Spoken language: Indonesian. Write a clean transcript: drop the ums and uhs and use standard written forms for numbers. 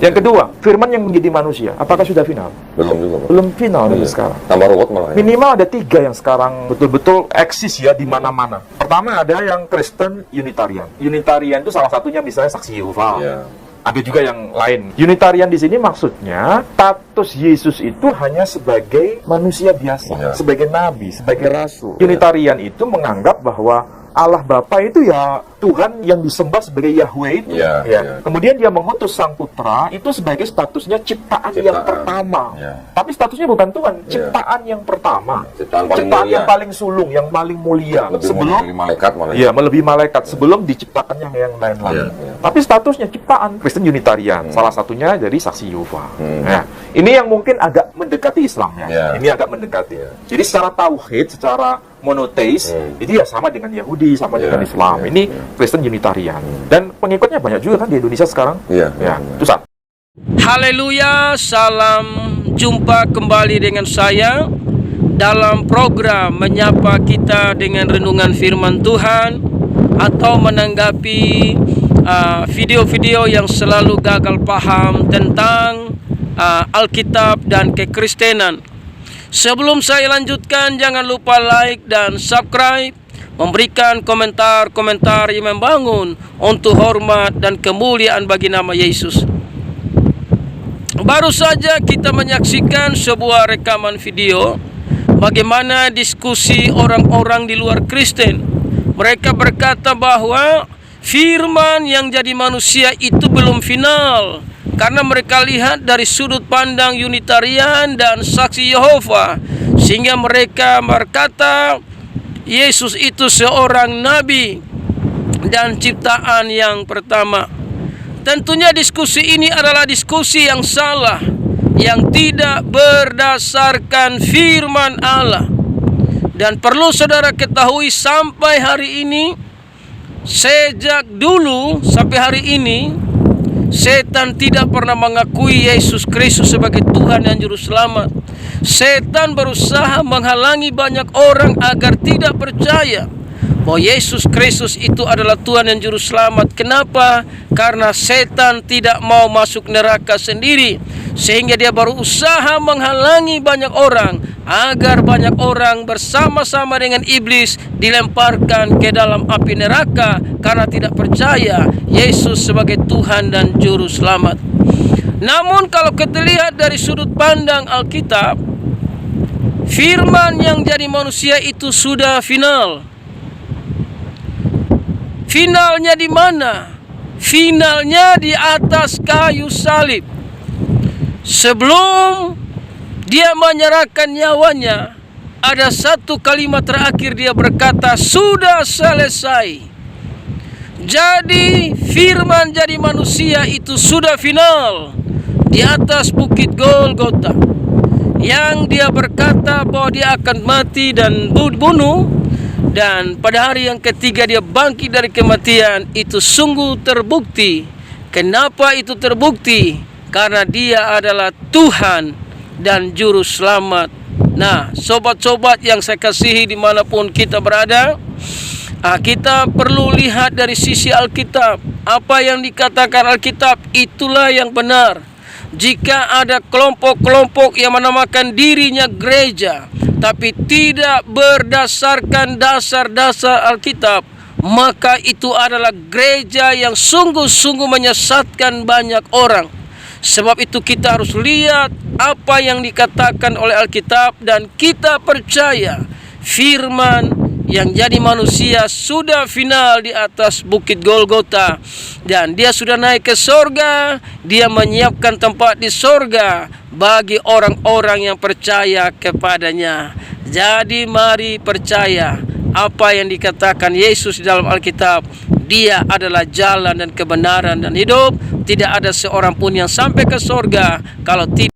Yang kedua, firman yang menjadi manusia, apakah sudah final? Belum juga, Pak. Belum final sampai sekarang. Tambah ruwet malah. Ya. Minimal ada 3 yang sekarang betul-betul eksis ya di mana-mana. Pertama ada yang Kristen Unitarian. Unitarian itu salah satunya misalnya Saksi Yehova. Ya. Ada juga yang lain. Unitarian di sini maksudnya status Yesus itu hanya sebagai manusia biasa, Ya. sebagai nabi, sebagai rasul. Unitarian itu menganggap bahwa Allah Bapa itu ya Tuhan yang disembah sebagai Yahweh itu. Ya, Ya. ya. Kemudian dia mengutus Sang Putra itu sebagai statusnya ciptaan yang pertama. Ya. Tapi statusnya bukan Tuhan, Ya. ciptaan yang pertama. Ciptaan paling Ciptaan mulia. yang paling sulung, yang paling mulia. Lebih Sebelum melebihi malaikat malah. ya melebihi malaikat sebelum diciptakan yang lain-lain. Ya. Tapi statusnya ciptaan Kristen Unitarian. Salah satunya dari Saksi Yehova. Nah, ini yang mungkin agak mendekati Islam ya. Ya. Ini agak mendekati. Jadi secara tauhid, secara monoteis, itu ya sama dengan Yahudi, sama dengan Islam. Ini Kristen Unitarian. Dan pengikutnya banyak juga kan di Indonesia sekarang. Iya. Ya, itu satu. Haleluya, salam jumpa kembali dengan saya dalam program menyapa kita dengan renungan firman Tuhan atau menanggapi video-video yang selalu gagal paham tentang Alkitab dan kekristenan. Sebelum saya lanjutkan, jangan lupa like dan subscribe, memberikan komentar-komentar yang membangun untuk hormat dan kemuliaan bagi nama Yesus. Baru saja kita menyaksikan sebuah rekaman video bagaimana diskusi orang-orang di luar Kristen. Mereka berkata bahwa firman yang jadi manusia itu belum final, karena mereka lihat dari sudut pandang Unitarian dan Saksi Yehova, sehingga mereka berkata Yesus itu seorang nabi dan ciptaan yang pertama. Tentunya diskusi ini adalah diskusi yang salah, yang tidak berdasarkan firman Allah. Dan perlu saudara ketahui, sampai hari ini, sejak dulu sampai hari ini, setan tidak pernah mengakui Yesus Kristus sebagai Tuhan dan Juru Selamat. Setan berusaha menghalangi banyak orang agar tidak percaya bahwa Yesus Kristus itu adalah Tuhan dan Juru Selamat. Kenapa? Karena setan tidak mau masuk neraka sendiri, sehingga dia berusaha menghalangi banyak orang agar banyak orang bersama-sama dengan iblis dilemparkan ke dalam api neraka karena tidak percaya Yesus sebagai Tuhan dan Juru Selamat. Namun kalau kita lihat dari sudut pandang Alkitab, firman yang jadi manusia itu sudah final. Finalnya di mana? Finalnya di atas kayu salib. Sebelum dia menyerahkan nyawanya, ada satu kalimat terakhir, dia berkata, sudah selesai. Jadi firman jadi manusia itu sudah final di atas bukit Golgota, yang dia berkata bahwa dia akan mati dan dibunuh, dan pada hari yang ketiga dia bangkit dari kematian. Itu sungguh terbukti. Kenapa itu terbukti? Karena dia adalah Tuhan dan Juru Selamat. Nah, sobat-sobat yang saya kasihi dimanapun kita berada, kita perlu lihat dari sisi Alkitab. Apa yang dikatakan Alkitab itulah yang benar. Jika ada kelompok-kelompok yang menamakan dirinya gereja, tapi tidak berdasarkan dasar-dasar Alkitab, maka itu adalah gereja yang sungguh-sungguh menyesatkan banyak orang. Sebab itu kita harus lihat apa yang dikatakan oleh Alkitab, dan kita percaya firman yang jadi manusia sudah final di atas bukit Golgota, dan dia sudah naik ke sorga. Dia menyiapkan tempat di sorga bagi orang-orang yang percaya kepadanya. Jadi mari percaya apa yang dikatakan Yesus di dalam Alkitab. Dia adalah jalan dan kebenaran dan hidup. Tidak ada seorang pun yang sampai ke sorga kalau tidak